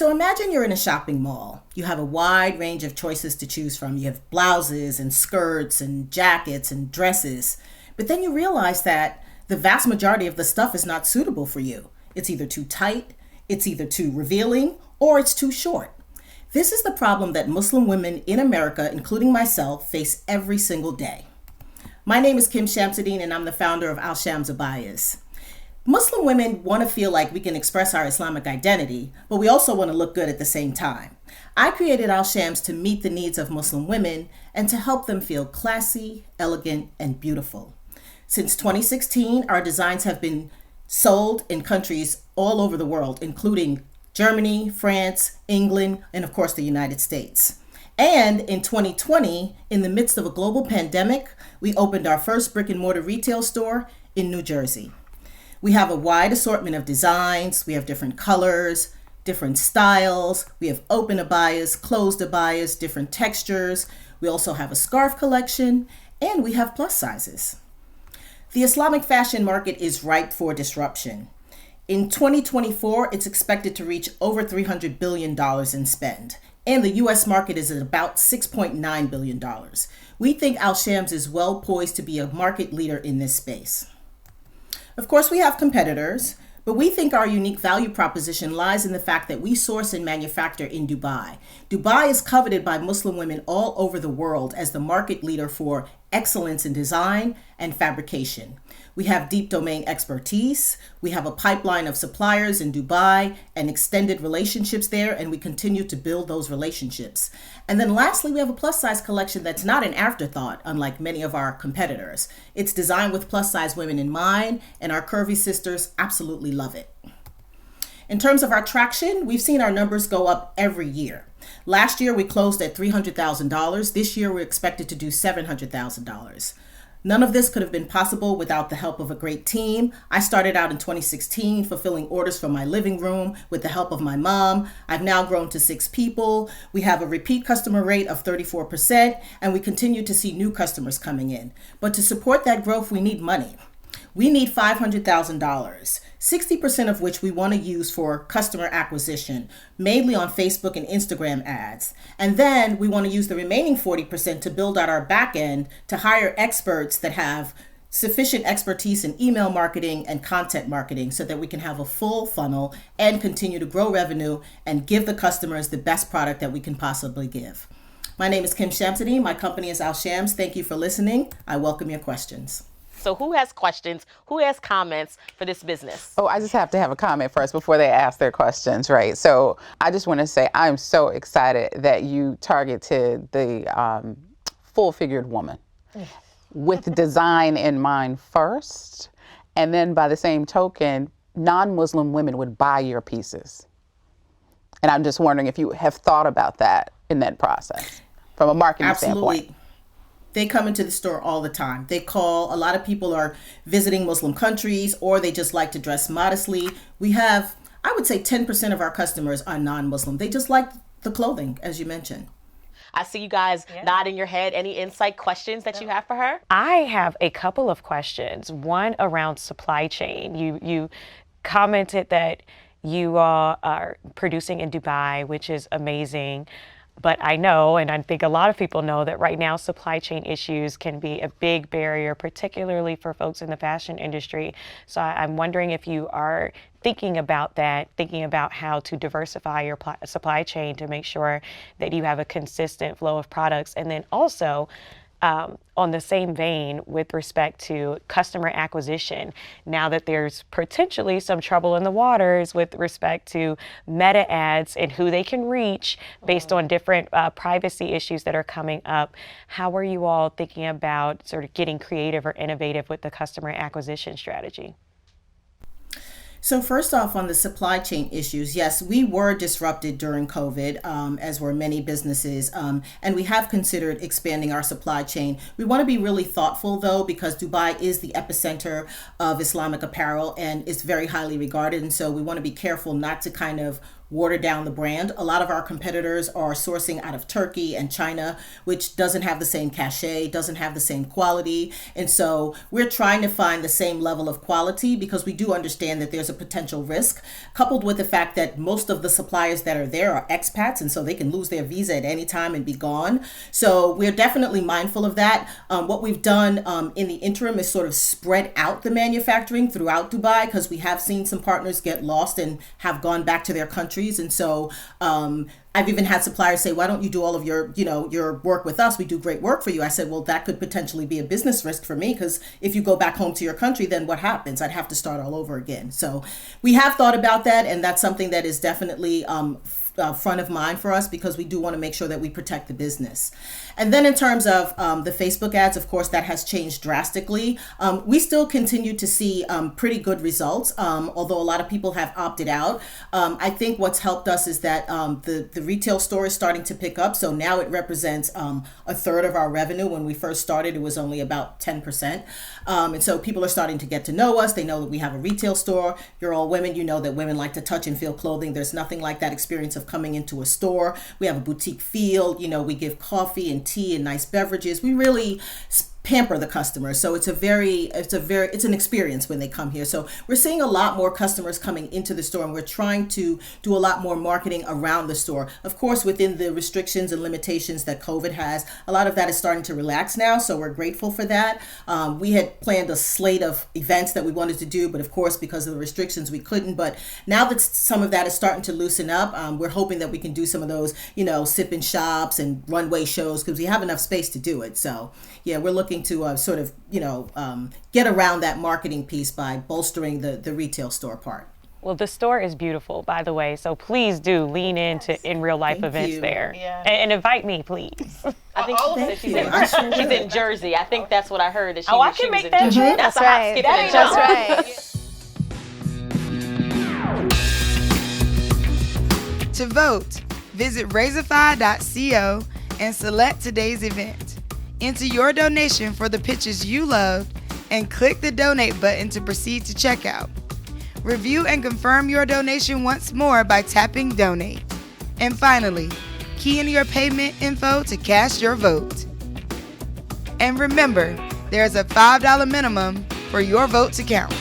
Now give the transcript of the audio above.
So imagine you're in a shopping mall. You have a wide range of choices to choose from. You have blouses and skirts and jackets and dresses. But then you realize that the vast majority of the stuff is not suitable for you. It's either too tight, it's either too revealing, or it's too short. This is the problem that Muslim women in America, including myself, face every single day. My name is Kim Shamsiddin, and I'm the founder of Al Shams Abayas. Muslim women want to feel like we can express our Islamic identity, but we also want to look good at the same time. I created Al Shams to meet the needs of Muslim women and to help them feel classy, elegant, and beautiful. Since 2016, our designs have been sold in countries all over the world, including Germany, France, England, and of course the United States. And in 2020, in the midst of a global pandemic, we opened our first brick and mortar retail store in New Jersey. We have a wide assortment of designs. We have different colors, different styles. We have open abayas, closed abayas, different textures. We also have a scarf collection, and we have plus sizes. The Islamic fashion market is ripe for disruption. In 2024, it's expected to reach over $300 billion in spend, and the U.S. market is at about $6.9 billion. We think Al Shams is well poised to be a market leader in this space. Of course, we have competitors, but we think our unique value proposition lies in the fact that we source and manufacture in Dubai. Dubai is coveted by Muslim women all over the world as the market leader for excellence in design and fabrication. We have deep domain expertise. We have a pipeline of suppliers in Dubai and extended relationships there, and we continue to build those relationships. And then lastly, we have a plus size collection that's not an afterthought, unlike many of our competitors. It's designed with plus size women in mind, and our curvy sisters absolutely love it. In terms of our traction, we've seen our numbers go up every year. Last year, we closed at $300,000. This year, we're expected to do $700,000. None of this could have been possible without the help of a great team. I started out in 2016 fulfilling orders from my living room with the help of my mom. I've now grown to 6 people. We have a repeat customer rate of 34%, and we continue to see new customers coming in. But to support that growth, we need money. We need $500,000, 60% of which we want to use for customer acquisition, mainly on Facebook and Instagram ads. And then we want to use the remaining 40% to build out our back end to hire experts that have sufficient expertise in email marketing and content marketing so that we can have a full funnel and continue to grow revenue and give the customers the best product that we can possibly give. My name is Kim Shamsiddin. My company is Al Shams. Thank you for listening. I welcome your questions. So who has questions? Who has comments for this business? Oh, I just have to have a comment first before they ask their questions, right? So I just want to say I'm so excited that you targeted the full-figured woman with design in mind first. And then by the same token, non-Muslim women would buy your pieces. And I'm just wondering if you have thought about that in that process from a marketing standpoint. They come into the store all the time. They call. A lot of people are visiting Muslim countries, or they just like to dress modestly. We have, I would say 10% of our customers are non-Muslim. They just like the clothing, as you mentioned. I see you guys nodding your head. Any insight questions that you have for her? I have a couple of questions. One around supply chain. You commented that you all are producing in Dubai, which is amazing. But I know, and I think a lot of people know, that right now supply chain issues can be a big barrier, particularly for folks in the fashion industry. So I'm wondering if you are thinking about that, thinking about how to diversify your supply chain to make sure that you have a consistent flow of products. And then also, on the same vein with respect to customer acquisition, now that there's potentially some trouble in the waters with respect to meta ads and who they can reach based on different privacy issues that are coming up, how are you all thinking about sort of getting creative or innovative with the customer acquisition strategy? So first off, on the supply chain issues, yes, we were disrupted during COVID, as were many businesses, and we have considered expanding our supply chain. We want to be really thoughtful, though, because Dubai is the epicenter of Islamic apparel and it's very highly regarded. And so we want to be careful not to kind of water down the brand. A lot of our competitors are sourcing out of Turkey and China, which doesn't have the same cachet, doesn't have the same quality. And so we're trying to find the same level of quality because we do understand that there's a potential risk, coupled with the fact that most of the suppliers that are there are expats, and so they can lose their visa at any time and be gone. So we're definitely mindful of that. What we've done in the interim is sort of spread out the manufacturing throughout Dubai, because we have seen some partners get lost and have gone back to their countries. And so I've even had suppliers say, why don't you do all of your work with us? We do great work for you. I said, well, that could potentially be a business risk for me, because if you go back home to your country, then what happens? I'd have to start all over again. So we have thought about that, and that's something that is definitely front of mind for us, because we do want to make sure that we protect the business. And then in terms of the Facebook ads, of course, that has changed drastically. We still continue to see pretty good results, although a lot of people have opted out. I think what's helped us is that the retail store is starting to pick up. So now it represents a third of our revenue. When we first started, it was only about 10%. And so people are starting to get to know us. They know that we have a retail store. You're all women. You know that women like to touch and feel clothing. There's nothing like that experience of coming into a store. We have a boutique feel. You know, we give coffee and tea and nice beverages. We really pamper the customer. So it's an experience when they come here. So we're seeing a lot more customers coming into the store, and we're trying to do a lot more marketing around the store. Of course, within the restrictions and limitations that COVID has, a lot of that is starting to relax now. So we're grateful for that. We had planned a slate of events that we wanted to do, but of course, because of the restrictions, we couldn't. But now that some of that is starting to loosen up, we're hoping that we can do some of those, sip and shops and runway shows, because we have enough space to do it. So yeah, we're looking to sort of, get around that marketing piece by bolstering the retail store part. Well, the store is beautiful, by the way, so please do lean into in real life events there. Yeah. And invite me, please. I think she said she's in Jersey. I think that's what I heard. That she I can make that trip. That's right. That's right. To vote, visit Razorfy.co and select today's event. Enter your donation for the pitches you loved and click the donate button to proceed to checkout. Review and confirm your donation once more by tapping donate. And finally, key in your payment info to cast your vote. And remember, there's a $5 minimum for your vote to count.